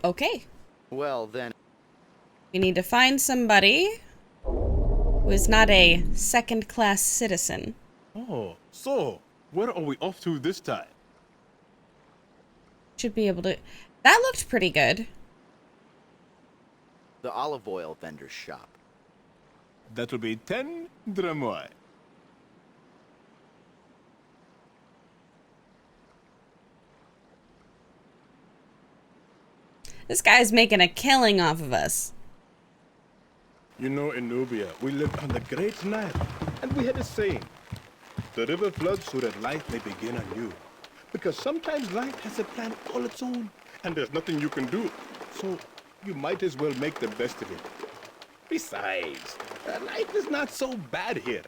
Okay. Well, then... We need to find somebody who is not a second-class citizen. Oh, so, where are we off to this time? Should be able to... That looked pretty good. The olive oil vendor's shop. That'll be 10 dramois. This guy's making a killing off of us. You know, in Nubia, we lived on the Great Nile, and we had a saying. The river floods so that life may begin anew. Because sometimes life has a plan all its own, and there's nothing you can do. So, you might as well make the best of it. Besides, life is not so bad here.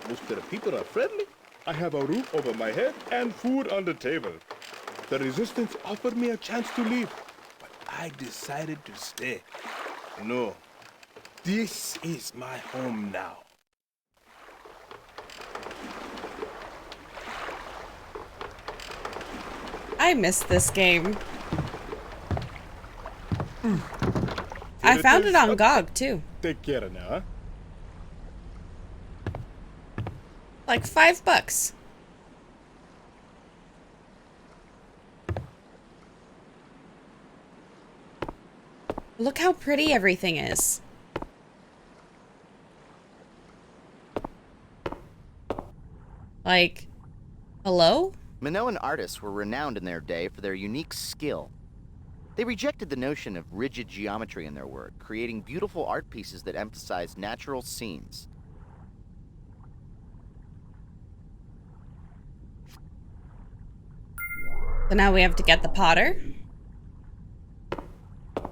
Most of the people are friendly. I have a roof over my head and food on the table. The resistance offered me a chance to leave, but I decided to stay. No, this is my home now. I missed this game. I found it on GOG, too. Take care now, huh? Like $5. Look how pretty everything is. Like, hello? Minoan artists were renowned in their day for their unique skill. They rejected the notion of rigid geometry in their work, creating beautiful art pieces that emphasized natural scenes. So now we have to get the potter.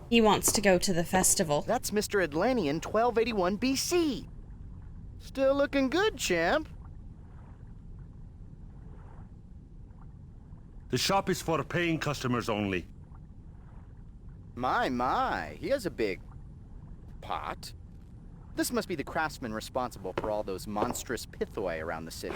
He wants to go to the festival. That's Mr. Atlantean 1281 BC. Still looking good, champ. The shop is for paying customers only. My, he has a big pot. This must be the craftsman responsible for all those monstrous pithoi around the city.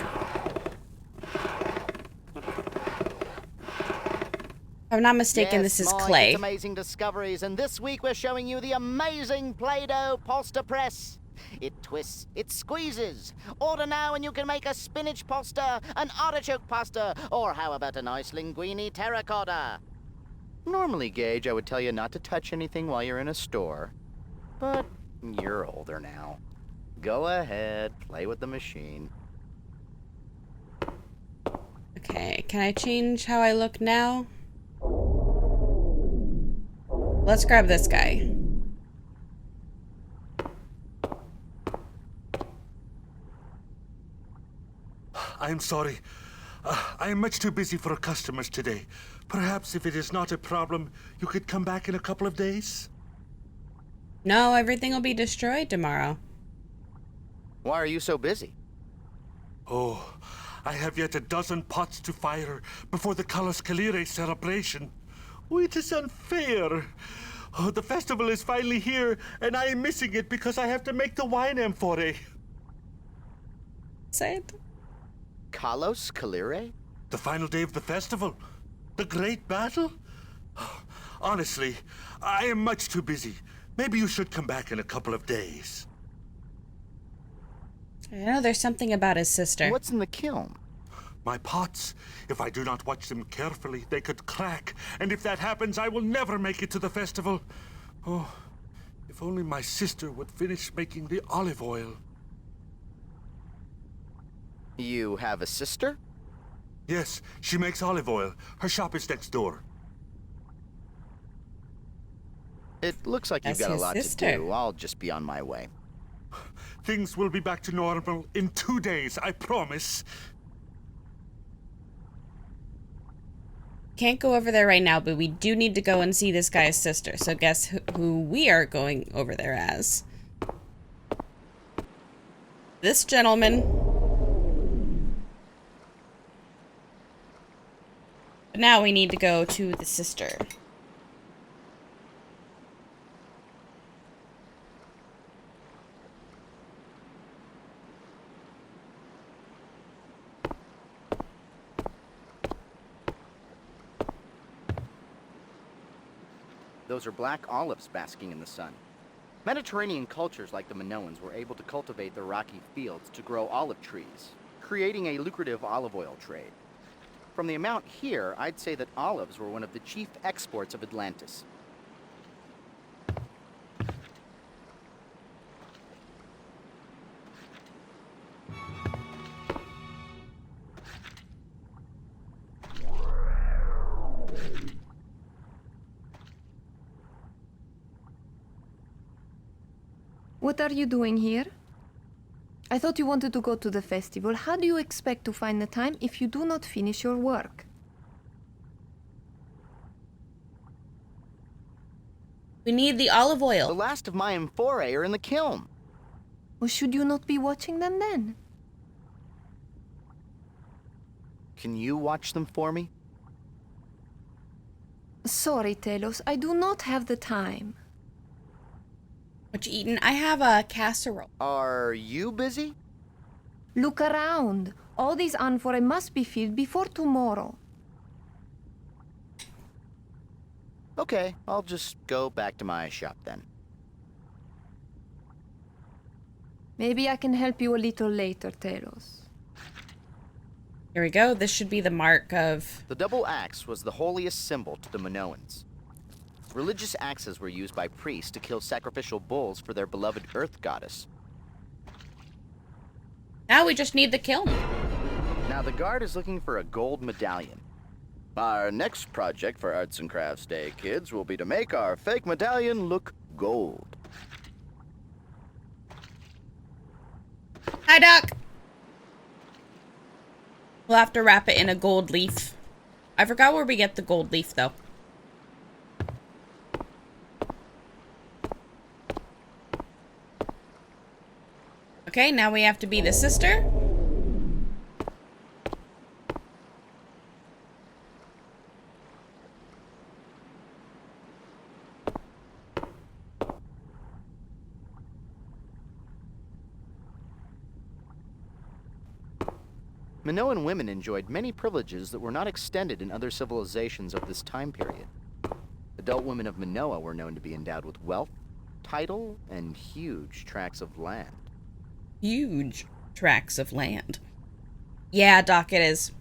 If I'm not mistaken, this is clay. It's Amazing Discoveries, and this week we're showing you the amazing Play-Doh poster press. It twists, it squeezes. Order now and you can make a spinach poster, an artichoke poster, or how about a nice linguine terracotta? Normally, Gage, I would tell you not to touch anything while you're in a store. But you're older now. Go ahead, play with the machine. Okay, can I change how I look now? Let's grab this guy. I'm sorry. I am much too busy for customers today. Perhaps if it is not a problem, you could come back in a couple of days? No, everything will be destroyed tomorrow. Why are you so busy? Oh, I have yet a dozen pots to fire before the Kalos Kalyre celebration. Oh, it is unfair. Oh, the festival is finally here, and I am missing it because I have to make the wine amphore. Say it. Kalos Kalyre? The final day of the festival? The great battle? Honestly, I am much too busy. Maybe you should come back in a couple of days. I know there's something about his sister. What's in the kiln? My pots. If I do not watch them carefully, they could crack. And if that happens, I will never make it to the festival. Oh, if only my sister would finish making the olive oil. You have a sister? Yes, she makes olive oil. Her shop is next door. It looks like you've That's got a his lot sister. to do. I'll just be on my way. Things will be back to normal in 2 days, I promise. Can't go over there right now, but we do need to go and see this guy's sister. So guess who we are going over there as? This gentleman. But now we need to go to the sister. Those are black olives basking in the sun. Mediterranean cultures like the Minoans were able to cultivate the rocky fields to grow olive trees, creating a lucrative olive oil trade. From the amount here, I'd say that olives were one of the chief exports of Atlantis. What are you doing here? I thought you wanted to go to the festival. How do you expect to find the time if you do not finish your work? We need the olive The oil. last of my amphorae are in the kiln. Or should you not be watching them then? Can you watch them for me? Sorry, Kalos, I do not have the time. What you eating? I have a casserole. Are you busy? Look around. All these amphorae must be filled before tomorrow. Okay, I'll just go back to my shop then. Maybe I can help you a little later, Kalos. Here we go. This should be the mark of... The double axe was the holiest symbol to the Minoans. Religious axes were used by priests to kill sacrificial bulls for their beloved earth goddess. Now we just need the kiln. Now the guard is looking for a gold medallion. Our next project for Arts and Crafts Day, kids, will be to make our fake medallion look gold. Hi, Doc. We'll have to wrap it in a gold leaf. I forgot where we get the gold leaf, though. Okay, now we have to be the sister. Minoan women enjoyed many privileges that were not extended in other civilizations of this time period. Adult women of Minoa were known to be endowed with wealth, title, and huge tracts of land. Huge tracts of land. Yeah, Doc, it is.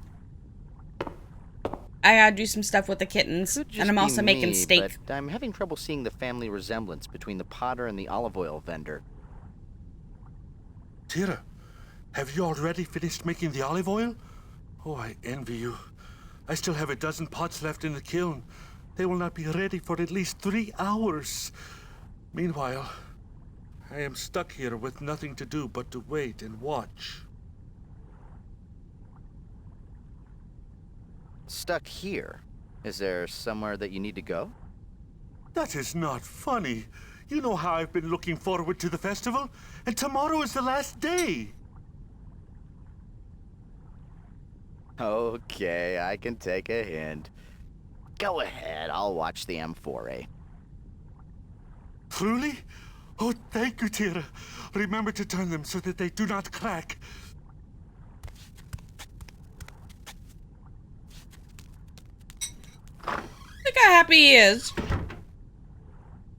I gotta do some stuff with the kittens, Could just and I'm also be making me, steak. But I'm having trouble seeing the family resemblance between the potter and the olive oil vendor. Tira, have you already finished making the olive oil? Oh, I envy you. I still have a dozen pots left in the kiln. They will not be ready for at least 3 hours. Meanwhile, I am stuck here with nothing to do but to wait and watch. Stuck here? Is there somewhere that you need to go? That is not funny. You know how I've been looking forward to the festival, and tomorrow is the last day. Okay, I can take a hint. Go ahead, I'll watch the amphorae. Truly? Oh, thank you, Tira. Remember to turn them so that they do not crack. Look how happy he is.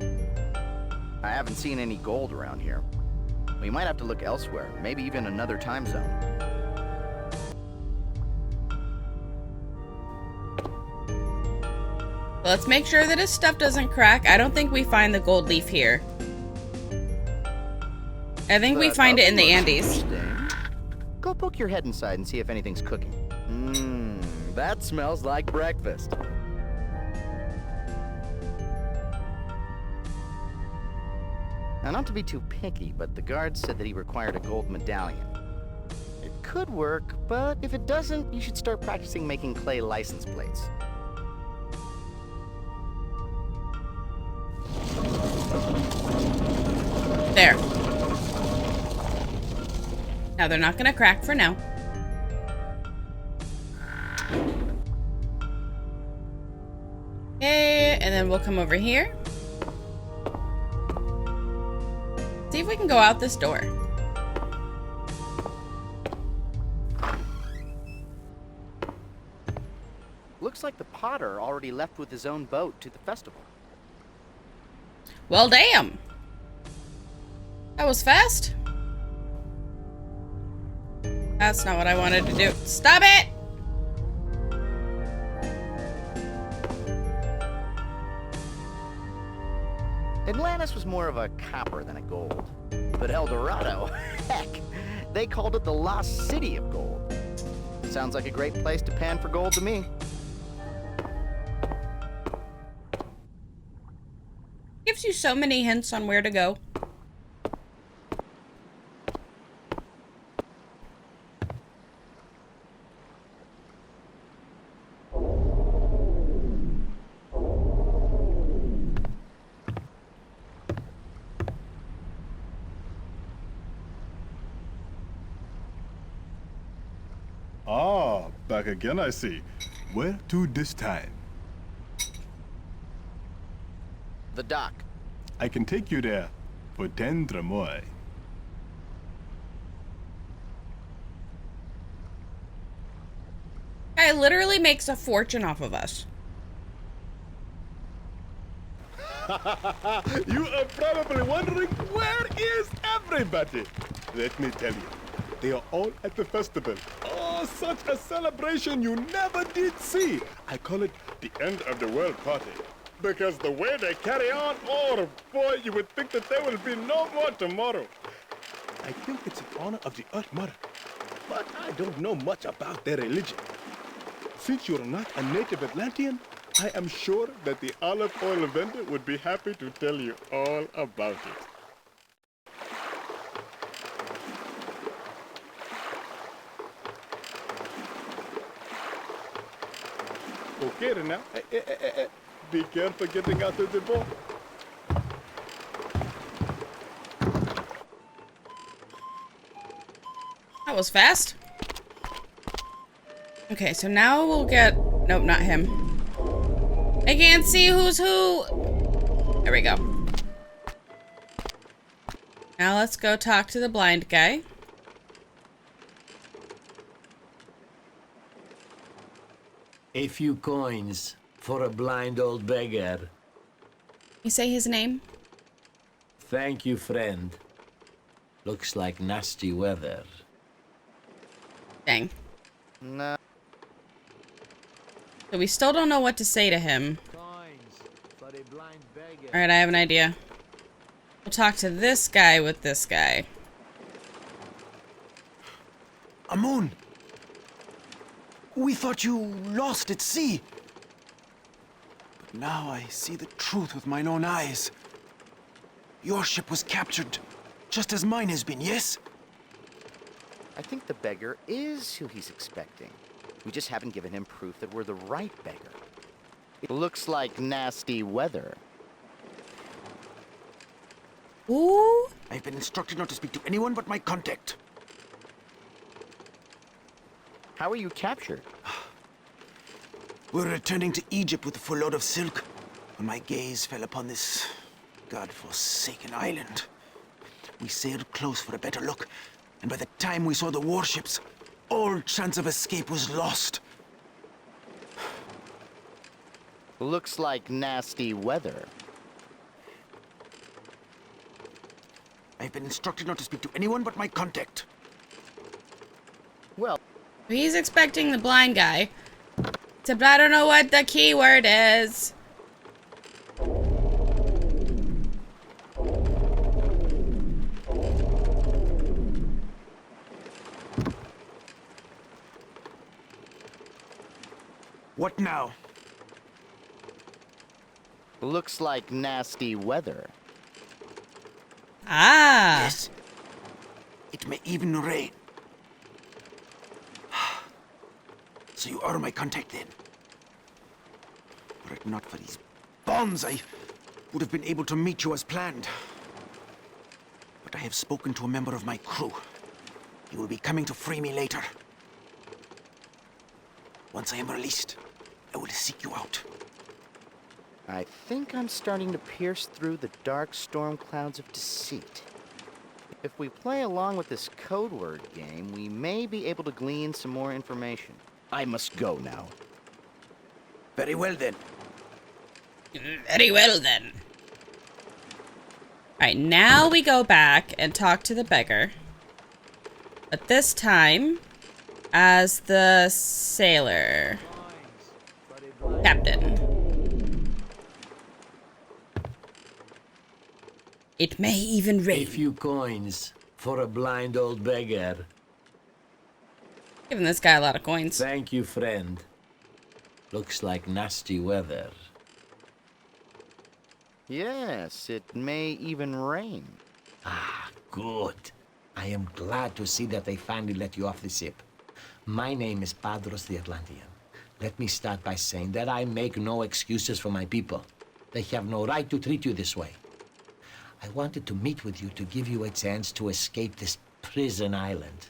I haven't seen any gold around here. We might have to look elsewhere, maybe even another time zone. Let's make sure that his stuff doesn't crack. I don't think we find the gold leaf here. I think we find it in the Andes. Interesting. Go poke your head inside and see if anything's cooking. That smells like breakfast. Now, not to be too picky, but the guard said that he required a gold medallion. It could work, but if it doesn't, you should start practicing making clay license plates. There. Now they're not gonna crack for now. Okay, and then we'll come over here. See if we can go out this door. Looks like the potter already left with his own boat to the festival. Well, damn. That was fast. That's not what I wanted to do. Stop it! Atlantis was more of a copper than a gold. But El Dorado, heck, they called it the lost city of gold. Sounds like a great place to pan for gold to me. Gives you so many hints on where to go. Ah, back again, I see. Where to this time? The dock. I can take you there for 10 drachmae. Guy literally makes a fortune off of us. You are probably wondering, where is everybody? Let me tell you, they are all at the festival. Oh, such a celebration you never did see. I call it the end of the world party. Because the way they carry on, oh boy, you would think that there will be no more tomorrow. I think it's in honor of the Earth Mother, but I don't know much about their religion. Since you're not a native Atlantean, I am sure that the olive oil vendor would be happy to tell you all about it. Okay, now, be careful getting out of the boat. That was fast. Okay, so now we'll get... Nope, not him. I can't see who's who. There we go. Now let's go talk to the blind guy. A few coins for a blind old beggar. You say his name? Thank you, friend. Looks like nasty weather. Dang. No. So we still don't know what to say to him. Coins for a blind beggar. Alright, I have an idea. We'll talk to this guy with this guy. Amun! We thought you lost at sea. But now I see the truth with mine own eyes. Your ship was captured, just as mine has been, yes? I think the beggar is who he's expecting. We just haven't given him proof that we're the right beggar. It looks like nasty weather. Ooh. I've been instructed not to speak to anyone but my contact. How were you captured? We're returning to Egypt with a full load of silk when my gaze fell upon this godforsaken island. We sailed close for a better look, and by the time we saw the warships, all chance of escape was lost. Looks like nasty weather. I've been instructed not to speak to anyone but my contact. Well, He's expecting the blind guy. Except I don't know what the keyword is. What now? looks like nasty weather. Ah. Yes. It may even rain. So you are my contact then? Were it not for these bonds, I would have been able to meet you as planned. But I have spoken to a member of my crew. He will be coming to free me later. Once I am released, I will seek you out. I think I'm starting to pierce through the dark storm clouds of deceit. If we play along with this code word game, we may be able to glean some more information. I must go now. Very well then. Very well then. Alright, now we go back and talk to the beggar. But this time, as the sailor. Captain. It may even rain. A few coins for a blind old beggar. Giving this guy a lot of coins. Thank you, friend. Looks like nasty weather. Yes, it may even rain. Ah, good. I am glad to see that they finally let you off the ship. My name is Padros the Atlantean. Let me start by saying that I make no excuses for my people. They have no right to treat you this way. I wanted to meet with you to give you a chance to escape this prison island.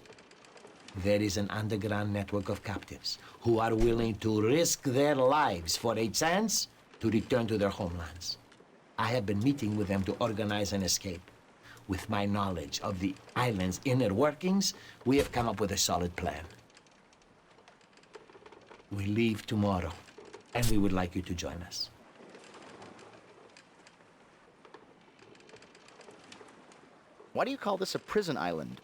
There is an underground network of captives who are willing to risk their lives for a chance to return to their homelands. I have been meeting with them to organize an escape. With my knowledge of the island's inner workings, we have come up with a solid plan. We leave tomorrow, and we would like you to join us. Why do you call this a prison island?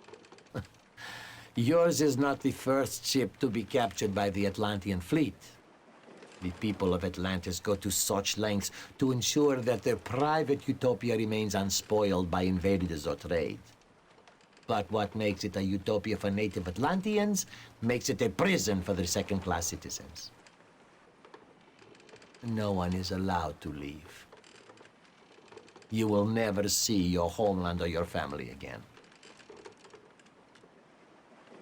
Yours is not the first ship to be captured by the Atlantean fleet. The people of Atlantis go to such lengths to ensure that their private utopia remains unspoiled by invaders or trade. But what makes it a utopia for native Atlanteans makes it a prison for their second-class citizens. No one is allowed to leave. You will never see your homeland or your family again.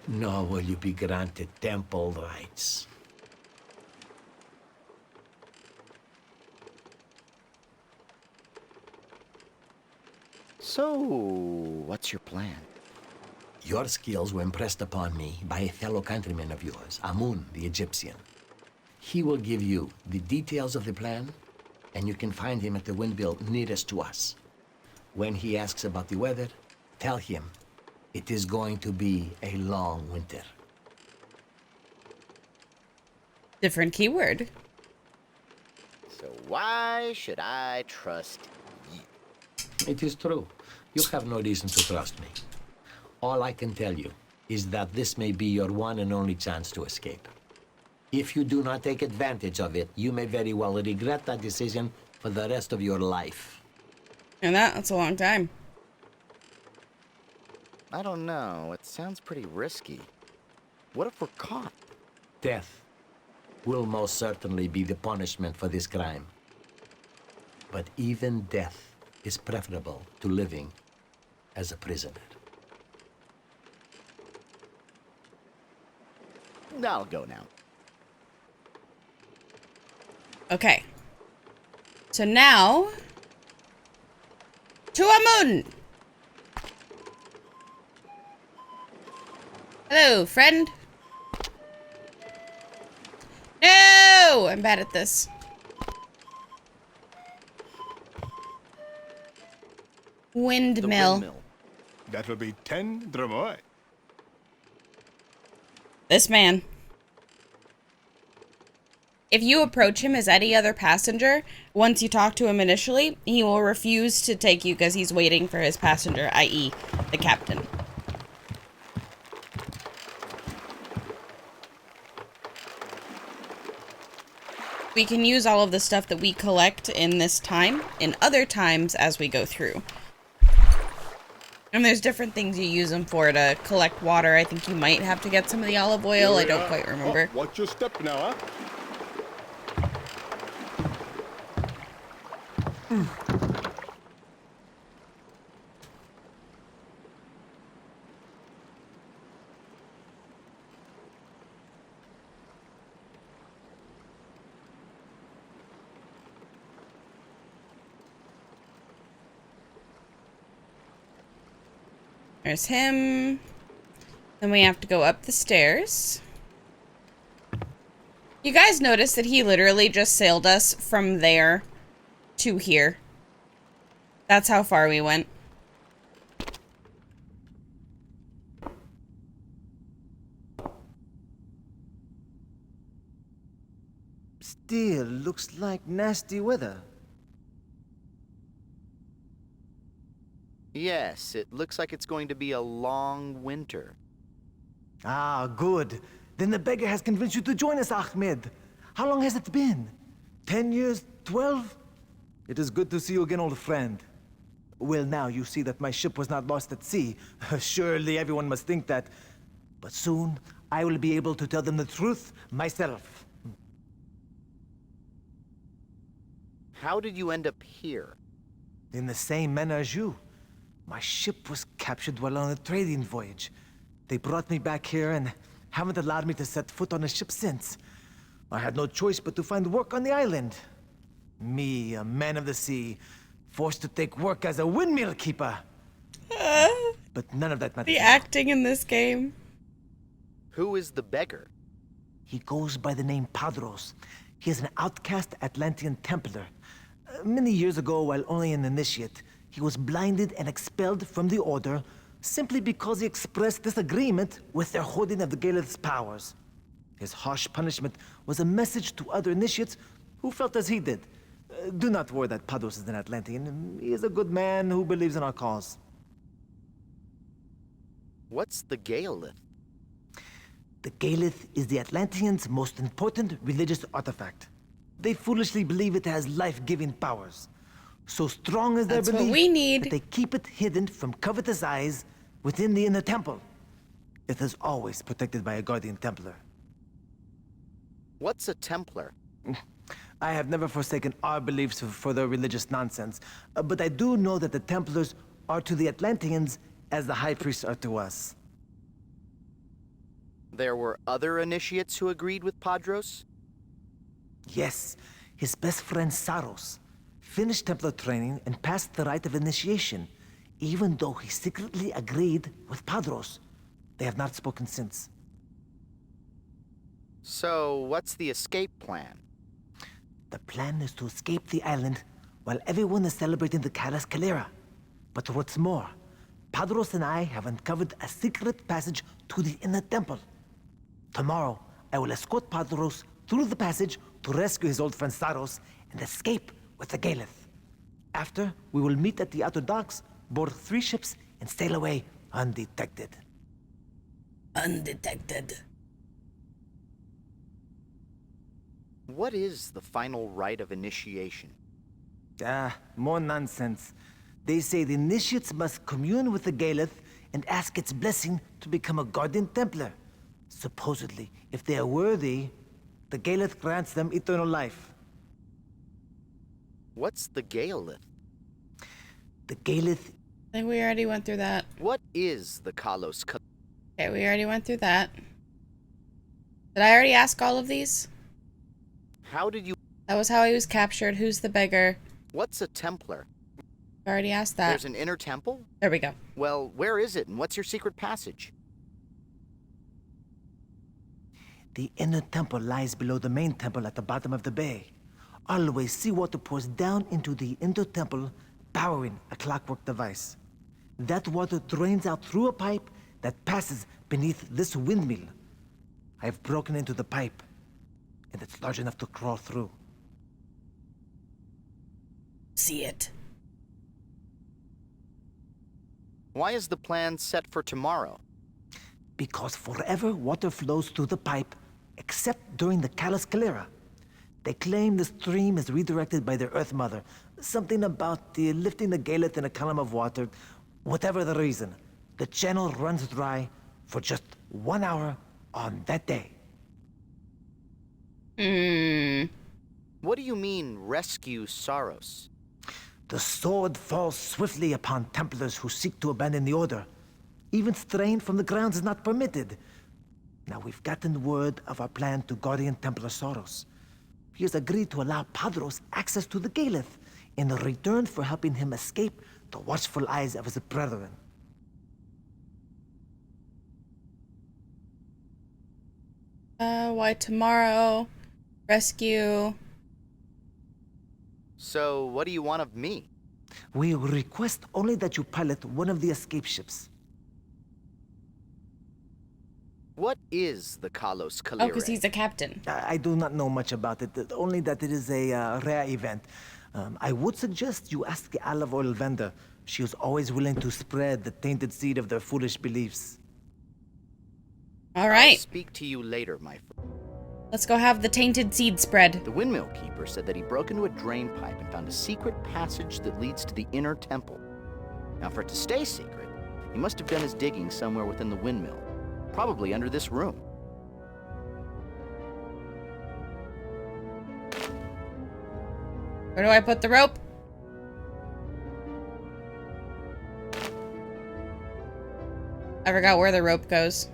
Nor will you be granted temple rights. So, what's your plan? Your skills were impressed upon me by a fellow countryman of yours, Amun, the Egyptian. He will give you the details of the plan, and you can find him at the windmill nearest to us. When he asks about the weather, tell him it is going to be a long winter. Different keyword. So why should I trust you? It is true. You have no reason to trust me. All I can tell you is that this may be your one and only chance to escape. If you do not take advantage of it, you may very well regret that decision for the rest of your life. And that's a long time. I don't know. It sounds pretty risky. What if we're caught? Death will most certainly be the punishment for this crime. But even death is preferable to living as a prisoner. I'll go now. Okay. So now... to Amun! Hello, friend. No! I'm bad at this. Windmill. That'll be 10 dromoi. This man. If you approach him as any other passenger, once you talk to him initially, he will refuse to take you because he's waiting for his passenger, i.e. the captain. We can use all of the stuff that we collect in this time, in other times as we go through. And there's different things you use them for to collect water. I think you might have to get some of the olive oil. I don't quite remember. Oh, watch your step now, huh? There's him. Then we have to go up the stairs. You guys notice that he literally just sailed us from there to here. That's how far we went. Still looks like nasty weather. Yes, it looks like it's going to be a long winter. Ah, good. Then the beggar has convinced you to join us, Ahmed. How long has it been? 10 years? 12? It is good to see you again, old friend. Well, now you see that my ship was not lost at sea. Surely everyone must think that. But soon, I will be able to tell them the truth myself. How did you end up here? In the same manner as you. My ship was captured while on a trading voyage. They brought me back here and haven't allowed me to set foot on a ship since. I had no choice but to find work on the island. Me, a man of the sea, forced to take work as a windmill keeper. But none of that matters. The acting in this game. Who is the beggar? He goes by the name Padros. He is an outcast Atlantean Templar. Many years ago, while only an initiate, he was blinded and expelled from the Order simply because he expressed disagreement with their holding of the Galeth's powers. His harsh punishment was a message to other initiates who felt as he did. Do not worry that Padros is an Atlantean. He is a good man who believes in our cause. What's the Galeth? The Galeth is the Atlanteans' most important religious artifact. They foolishly believe it has life-giving powers. So strong is their That's what belief we need. that they keep it hidden from covetous eyes within the inner temple. It is always protected by a guardian Templar. What's a Templar? I have never forsaken our beliefs for their religious nonsense, but I do know that the Templars are to the Atlanteans as the High Priests are to us. There were other initiates who agreed with Padros? Yes, his best friend Saros finished Templar training and passed the rite of initiation, even though he secretly agreed with Padros. They have not spoken since. So, what's the escape plan? The plan is to escape the island while everyone is celebrating the Kalos Kalyre. But what's more, Padros and I have uncovered a secret passage to the inner temple. Tomorrow, I will escort Padros through the passage to rescue his old friend Saros and escape with the Galeth. After, we will meet at the outer docks, board 3 ships, and sail away undetected. Undetected. What is the final rite of initiation? More nonsense. They say the initiates must commune with the Galeth and ask its blessing to become a Guardian Templar. Supposedly, if they are worthy, the Galeth grants them eternal life. What's the Galeth? The Galeth... I think we already went through that. What is the Kalos Kalyre? Okay, we already went through that. Did I already ask all of these? How did you... That was how he was captured. Who's the beggar? What's a Templar? I already asked that. There's an inner temple? There we go. Well, where is it, and what's your secret passage? The inner temple lies below the main temple at the bottom of the bay. Always seawater pours down into the inner temple, powering a clockwork device. That water drains out through a pipe that passes beneath this windmill. I have broken into the pipe, and it's large enough to crawl through. See it? Why is the plan set for tomorrow? Because forever water flows through the pipe, except during the Kalos Kalyre. They claim the stream is redirected by their Earth Mother. Something about the lifting the Galeth in a column of water. Whatever the reason, the channel runs dry for just 1 hour on that day. What do you mean, rescue Saros? The sword falls swiftly upon Templars who seek to abandon the Order. Even straying from the grounds is not permitted. Now we've gotten word of our plan to Guardian Templar Saros. He has agreed to allow Padros access to the Galeth in return for helping him escape the watchful eyes of his brethren. Why tomorrow? Rescue. So, what do you want of me? We request only that you pilot one of the escape ships. What is the Kalos Kalyre? Oh, because he's a captain. I do not know much about it, only that it is a rare event. I would suggest you ask the olive oil vendor. She was always willing to spread the tainted seed of their foolish beliefs. All I'll right, speak to you later, my friend. let's go have the tainted seed spread. The windmill keeper said that he broke into a drain pipe and found a secret passage that leads to the inner temple. Now, for it to stay secret, he must have done his digging somewhere within the windmill, probably under this room. Where do I put the rope? I forgot where the rope goes.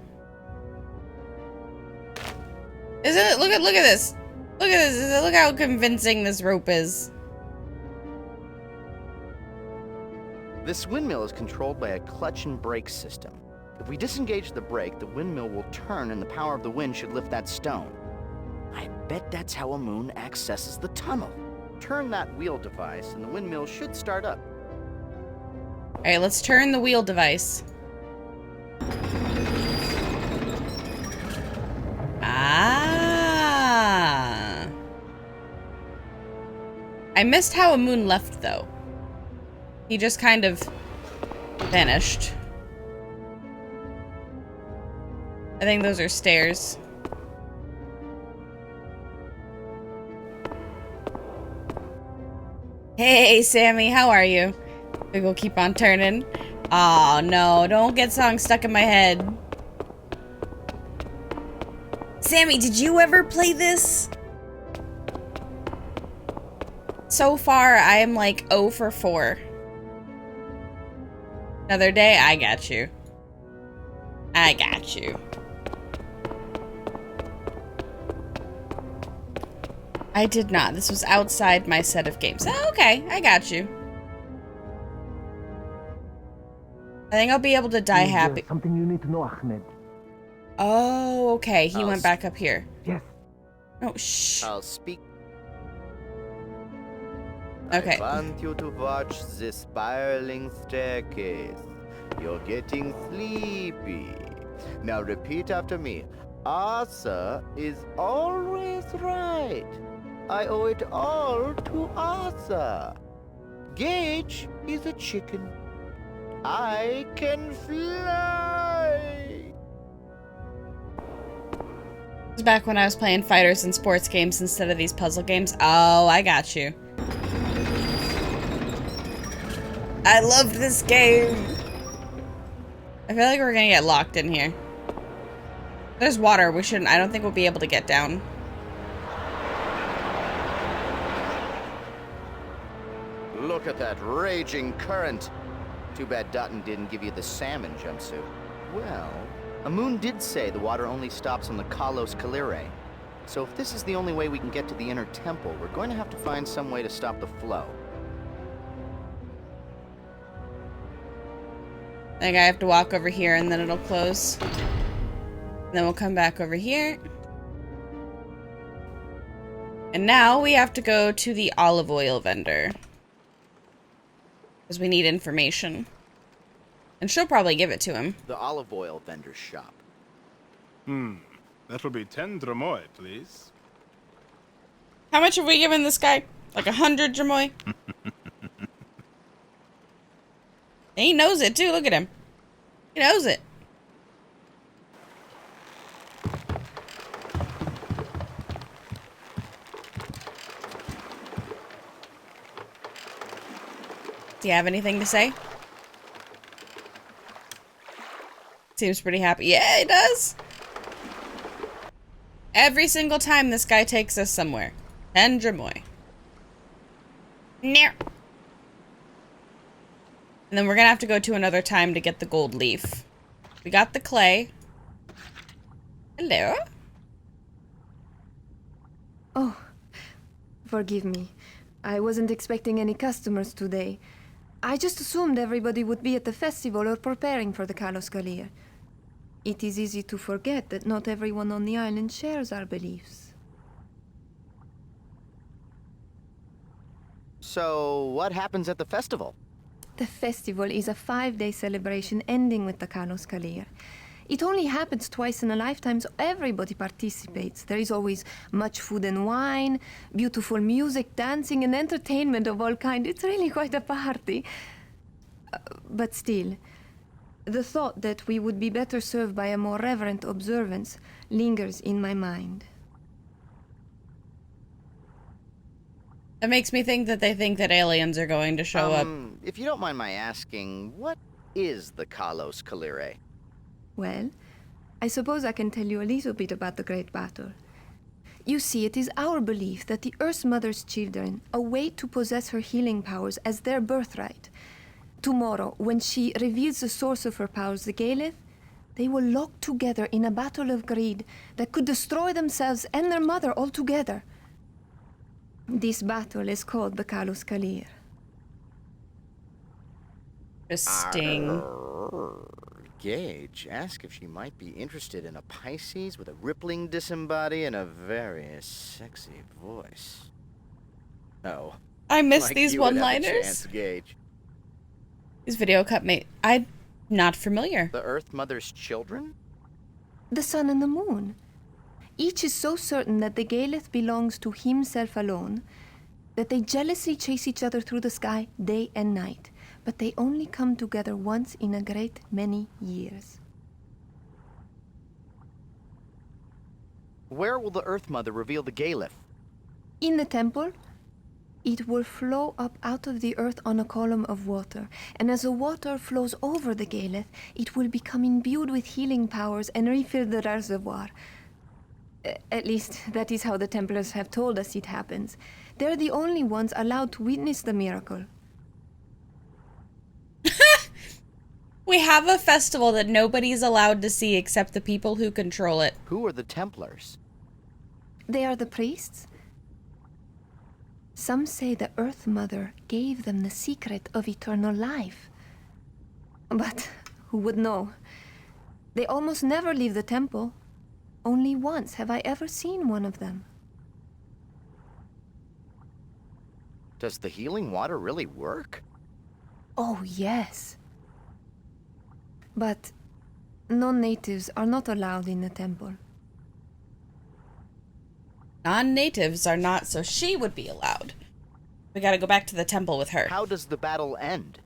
Isn't it? Look at this. Look at this. Look how convincing this rope is. This windmill is controlled by a clutch and brake system. If we disengage the brake, the windmill will turn and the power of the wind should lift that stone. I bet that's how a moon accesses the tunnel. Turn that wheel device and the windmill should start up. Alright, let's turn the wheel device. Ah. I missed how a moon left, though. He just kind of vanished. I think those are stairs. Hey, Sammy, how are you? We will keep on turning. Oh no, don't get songs stuck in my head. Sammy, did you ever play this? So far, I am like 0 for 4. Another day, I got you. I got you. I did not. This was outside my set of games. Oh, okay, I got you. I think I'll be able to die happy. Something you need to know, Ahmed. Oh, okay. He went back up here. Yes. Oh, shh. I'll speak. Okay. I want you to watch this spiraling staircase. You're getting sleepy. Now repeat after me. Arthur is always right. I owe it all to Arthur. Gage is a chicken. I can fly. It was back when I was playing fighters and sports games instead of these puzzle games. Oh, I got you. I loved this game. I feel like we're gonna get locked in here. There's water. We shouldn't. I don't think we'll be able to get down. Look at that raging current. Too bad Dutton didn't give you the salmon jumpsuit. Well, Amun did say the water only stops on the Kalos Kalyre. So if this is the only way we can get to the inner temple, we're going to have to find some way to stop the flow. I think I have to walk over here and then it'll close. And then we'll come back over here. And now we have to go to the olive oil vendor. Because we need information. And she'll probably give it to him. The olive oil vendor's shop. That will be 10 dromoi, please. How much have we given this guy? Like 100 dromoi? He knows it too, look at him. He knows it. Do you have anything to say? Seems pretty happy. Yeah, he does. Every single time this guy takes us somewhere. 10 dromoi. No. And then we're gonna have to go to another time to get the gold leaf. We got the clay. Hello? Oh, forgive me. I wasn't expecting any customers today. I just assumed everybody would be at the festival or preparing for the Kalos Kalyre. It is easy to forget that not everyone on the island shares our beliefs. So, what happens at the festival? The festival is a 5-day celebration ending with the Kalos Kalyre. It only happens twice in a lifetime, so everybody participates. There is always much food and wine, beautiful music, dancing, and entertainment of all kinds. It's really quite a party. But still, the thought that we would be better served by a more reverent observance lingers in my mind. It makes me think that they think that aliens are going to show up. If you don't mind my asking, what is the Kalos Kalyre? Well, I suppose I can tell you a little bit about the Great Battle. You see, it is our belief that the Earth Mother's children await to possess her healing powers as their birthright. Tomorrow, when she reveals the source of her powers, the Galeth, they will lock together in a battle of greed that could destroy themselves and their mother altogether. This battle is called the Kalos Kalyre. Interesting. Gage, ask if she might be interested in a Pisces with a rippling disembody and a very sexy voice. Oh. I miss like these you would have a one-liners. chance, Gage. These video cut me. I'm not familiar. The Earth Mother's children? The sun and the moon. Each is so certain that the Galeth belongs to himself alone that they jealously chase each other through the sky day and night, but they only come together once in a great many years. Where will the Earth Mother reveal the Galeth? In the temple, it will flow up out of the earth on a column of water, and as the water flows over the Galeth, it will become imbued with healing powers and refill the reservoir. At least, that is how the Templars have told us it happens. They're the only ones allowed to witness the miracle. We have a festival that nobody's allowed to see except the people who control it. Who are the Templars? They are the priests. Some say the Earth Mother gave them the secret of eternal life. But who would know? They almost never leave the temple. Only once have I ever seen one of them. Does the healing water really work? Oh, yes. But non-natives are not allowed in the temple. Non-natives are not, so she would be allowed. We gotta go back to the temple with her. How does the battle end?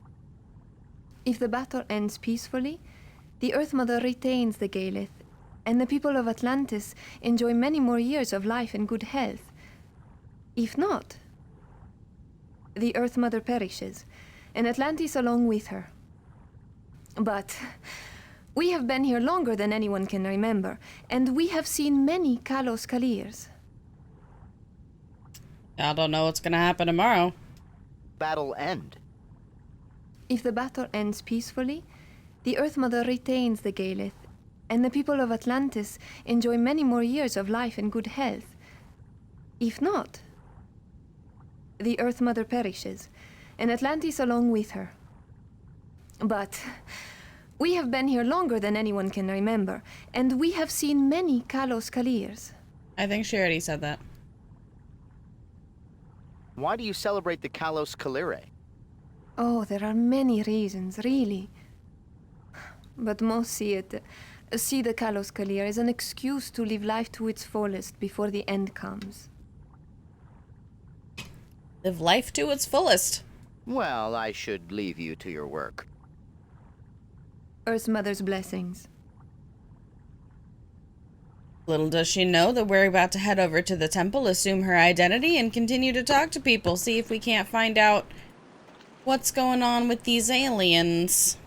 If the battle ends peacefully, the Earth Mother retains the Galeth, and the people of Atlantis enjoy many more years of life and good health. If not, the Earth Mother perishes, and Atlantis along with her. But we have been here longer than anyone can remember, and we have seen many Kalos Kalyres. I don't know what's gonna happen tomorrow. Battle end. If the battle ends peacefully, the Earth Mother retains the Galeth, and the people of Atlantis enjoy many more years of life and good health. If not, the Earth Mother perishes, and Atlantis along with her. But we have been here longer than anyone can remember, and we have seen many Kalos Kalyres. I think she already said that. Why do you celebrate the Kalos Kalyre? Oh, there are many reasons, really. But most see the Kalos Kalyre as an excuse to live life to its fullest before the end comes. Live life to its fullest. Well, I should leave you to your work. Earth Mother's blessings. Little does she know that we're about to head over to the temple, assume her identity, and continue to talk to people, see if we can't find out what's going on with these aliens.